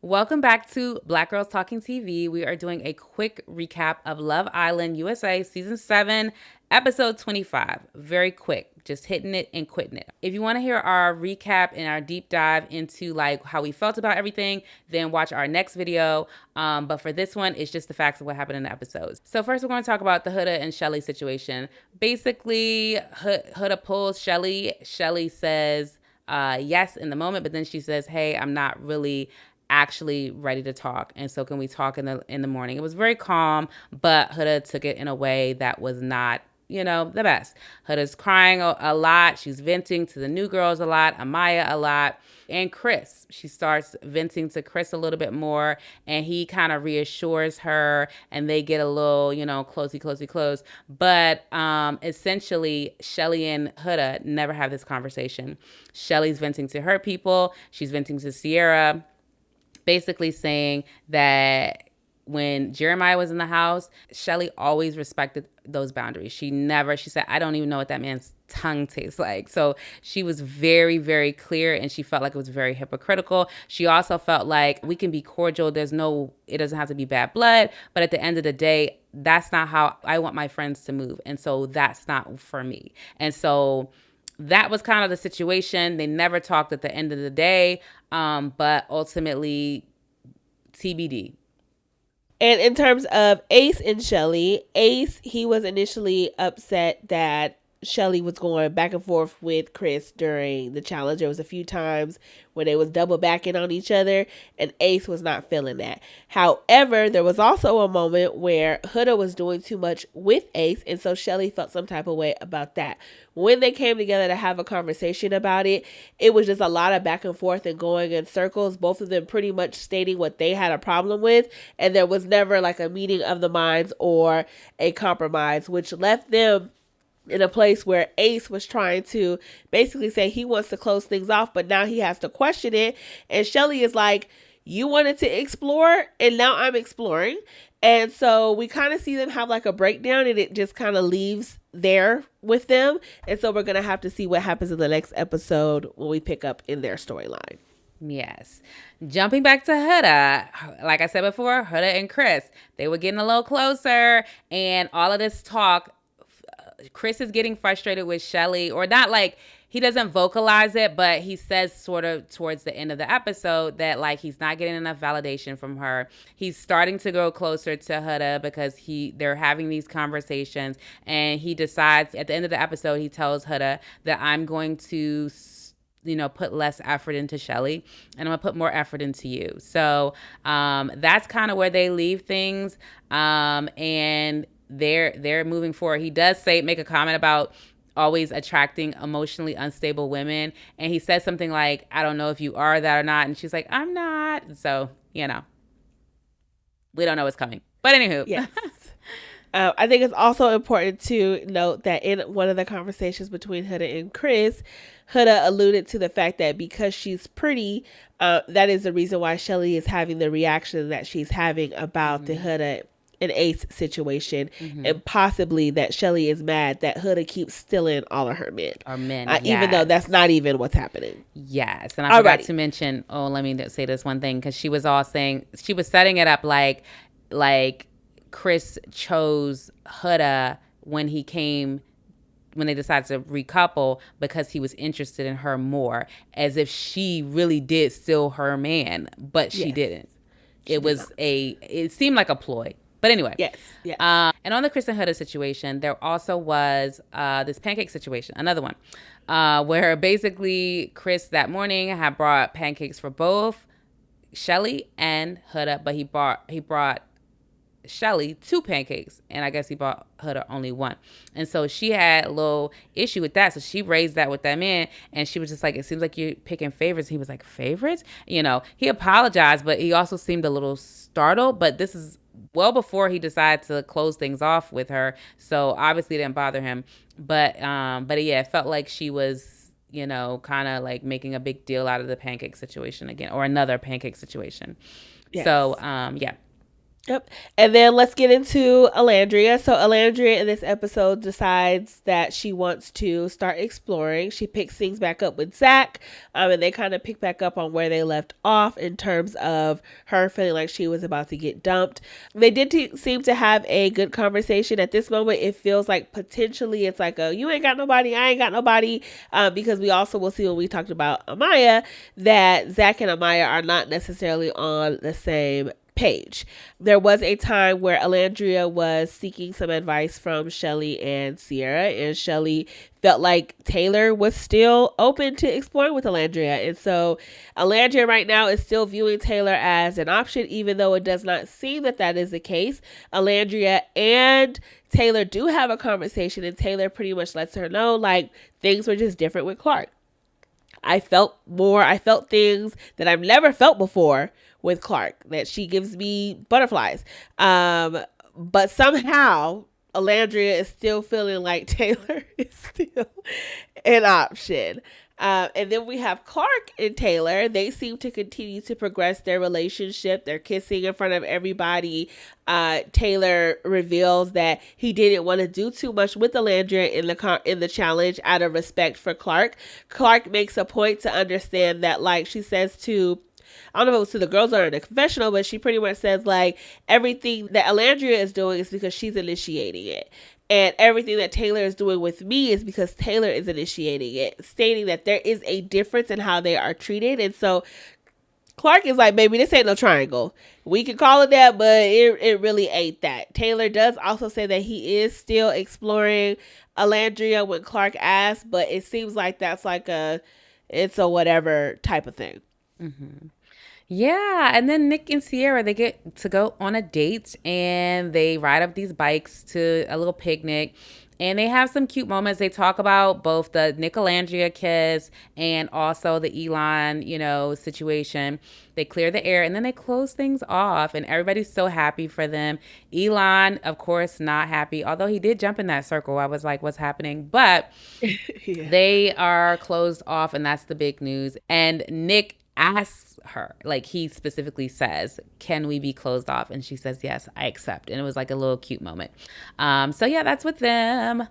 Welcome back to Black Girls Talking TV. We are doing a quick recap of Love Island USA Season 7, Episode 25. Very quick, just hitting it and quitting it. If you want to hear our recap and our deep dive into like how we felt about everything, then watch our next video. But for this one, it's just the facts of what happened in the episodes. So first we're going to talk about the Huda and Chelley situation. Basically, Huda pulls Chelley. Chelley says yes in the moment, but then she says, hey, I'm not really actually ready to talk, and so can we talk in the morning. It was very calm, but Huda took it in a way that was not the best. Huda's crying a lot. She's venting to the new girls a lot, Amaya a lot, and Chris. She starts venting to Chris a little bit more, and he kind of reassures her, and they get a little, close. But essentially, Chelley and Huda never have this conversation. Chelley's venting to her people. She's venting to Cierra, basically saying that when Jeremiah was in the house, Chelley always respected those boundaries. She said, I don't even know what that man's tongue tastes like. So she was very, very clear, and she felt like it was very hypocritical. She also felt like we can be cordial. It doesn't have to be bad blood. But at the end of the day, that's not how I want my friends to move. And so that's not for me. And so that was kind of the situation. They never talked at the end of the day, but ultimately, TBD. And in terms of Ace and Chelley, Ace, he was initially upset that Chelley was going back and forth with Chris during the challenge. There was a few times where they was double backing on each other, and Ace was not feeling that. However, there was also a moment where Huda was doing too much with Ace, and so Chelley felt some type of way about that. When they came together to have a conversation about it, it was just a lot of back and forth and going in circles, both of them pretty much stating what they had a problem with, and there was never like a meeting of the minds or a compromise, which left them in a place where Ace was trying to basically say he wants to close things off, but now he has to question it. And Chelley is like, you wanted to explore, and now I'm exploring. And so we kind of see them have like a breakdown, and it just kind of leaves there with them. And so we're going to have to see what happens in the next episode when we pick up in their storyline. Yes. Jumping back to Huda, like I said before, Huda and Chris, they were getting a little closer, and all of this talk, Chris is getting frustrated with Chelley, or not like he doesn't vocalize it, but he says sort of towards the end of the episode that like he's not getting enough validation from her. He's starting to go closer to Huda because they're having these conversations, and he decides at the end of the episode, he tells Huda that I'm going to put less effort into Chelley, and I'm gonna put more effort into you. So that's kind of where they leave things, and they're moving forward. He does make a comment about always attracting emotionally unstable women, and he says something like, I don't know if you are that or not, and she's like, I'm not. So we don't know what's coming, but anywho. Yes. I think it's also important to note that in one of the conversations between Huda and Chris, Huda alluded to the fact that because she's pretty, that is the reason why Chelley is having the reaction that she's having about the Huda and Ace situation, and possibly that Chelley is mad that Huda keeps stealing all of her men. Even though that's not even what's happening. Yes. And I forgot to mention, let me say this one thing, because she was setting it up like Chris chose Huda when they decided to recouple because he was interested in her more, as if she really did steal her man, but she didn't. It seemed like a ploy. But anyway, yes. And on the Chris and Huda situation, there also was this pancake situation, another one, where basically Chris that morning had brought pancakes for both Chelley and Huda, but he brought Chelley 2 pancakes, and I guess he bought Huda only 1. And so she had a little issue with that, so she raised that with that man, and she was just like, it seems like you're picking favorites. He was like, favorites? He apologized, but he also seemed a little startled, but this is well before he decided to close things off with her, so obviously it didn't bother him. But yeah, it felt like she was kind of like making a big deal out of the pancake situation again, or another pancake situation. Yes. So yeah. Yep. And then let's get into Alandria. So Alandria in this episode decides that she wants to start exploring. She picks things back up with Zach, and they kind of pick back up on where they left off in terms of her feeling like she was about to get dumped. They did seem to have a good conversation. At this moment, it feels like potentially it's like a you ain't got nobody, I ain't got nobody, because we also will see when we talked about Amaya that Zach and Amaya are not necessarily on the same page. There was a time where Alandria was seeking some advice from Chelley and Cierra, and Chelley felt like Taylor was still open to exploring with Alandria. And so Alandria right now is still viewing Taylor as an option, even though it does not seem that that is the case. Alandria and Taylor do have a conversation, and Taylor pretty much lets her know like things were just different with Clark. I felt things that I've never felt before with Clark, that she gives me butterflies. But somehow Alandria is still feeling like Taylor is still an option. And then we have Clark and Taylor. They seem to continue to progress their relationship. They're kissing in front of everybody. Taylor reveals that he didn't want to do too much with Alandria in the challenge out of respect for Clark. Clark makes a point to understand that, like she says to, I don't know if it was to the girls or in the confessional, but she pretty much says like everything that Alandria is doing is because she's initiating it. And everything that Taylor is doing with me is because Taylor is initiating it, stating that there is a difference in how they are treated. And so Clark is like, baby, this ain't no triangle. We can call it that, but it really ain't that. Taylor does also say that he is still exploring Alandria when Clark asks, but it seems like that's like it's a whatever type of thing. Mm-hmm. Yeah, and then Nic and Cierra, they get to go on a date and they ride up these bikes to a little picnic and they have some cute moments. They talk about both the Nic Alandria kiss and also the Elon, situation. They clear the air and then they close things off and everybody's so happy for them. Elon, of course, not happy, although he did jump in that circle. I was like, what's happening? But Yeah. they are closed off and that's the big news. And Nic asks her, like he specifically says, can we be closed off? And she says, yes, I accept. And it was like a little cute moment. So yeah, that's with them.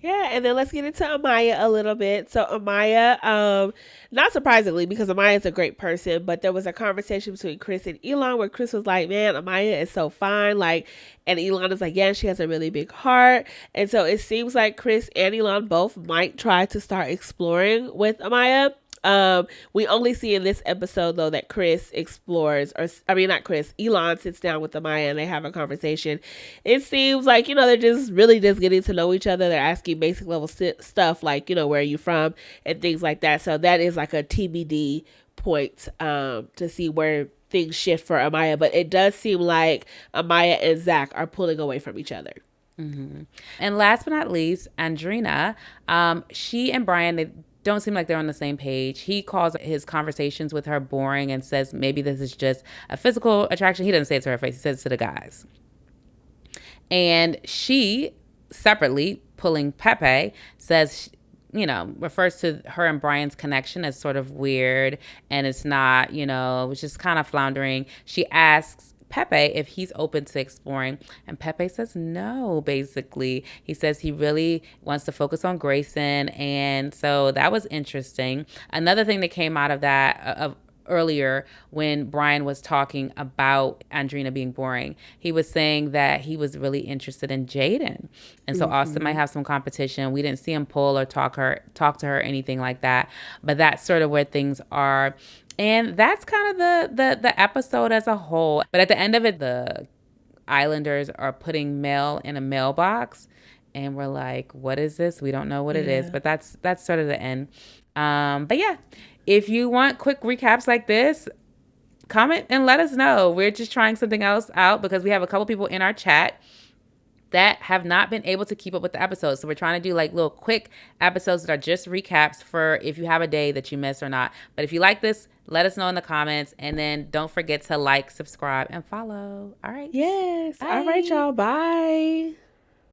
Yeah, and then let's get into Amaya a little bit. So Amaya, not surprisingly, because Amaya is a great person, but there was a conversation between Chris and Elon where Chris was like, man, Amaya is so fine. Like, and Elon is like, yeah, she has a really big heart. And so it seems like Chris and Elon both might try to start exploring with Amaya. We only see in this episode though that Chris explores, not Chris, Elon sits down with Amaya and they have a conversation. It seems like, they're just really just getting to know each other. They're asking basic level stuff like, where are you from and things like that. So that is like a TBD point, to see where things shift for Amaya. But it does seem like Amaya and Zach are pulling away from each other. Mm-hmm. And last but not least, Andrina, she and Brian, they don't seem like they're on the same page. He calls his conversations with her boring and says maybe this is just a physical attraction. He doesn't say it to her face. He says it to the guys. And she, separately, pulling Pepe, says, refers to her and Brian's connection as sort of weird. And it's not, it's just kind of floundering. She asks Pepe if he's open to exploring, and Pepe says no. Basically, he says he really wants to focus on Grayson, and so that was interesting. Another thing that came out of that earlier when Brian was talking about Andrina being boring, he was saying that he was really interested in Jaden, and so Austin might have some competition. We didn't see him pull or talk to her, anything like that, but that's sort of where things are. And that's kind of the episode as a whole. But at the end of it, the Islanders are putting mail in a mailbox. And we're like, what is this? We don't know what it is. But that's sort of the end. But yeah, if you want quick recaps like this, comment and let us know. We're just trying something else out because we have a couple people in our chat that have not been able to keep up with the episodes. So we're trying to do like little quick episodes that are just recaps for if you have a day that you miss or not. But if you like this, let us know in the comments. And then don't forget to like, subscribe, and follow. All right. Yes. Bye. All right, y'all. Bye.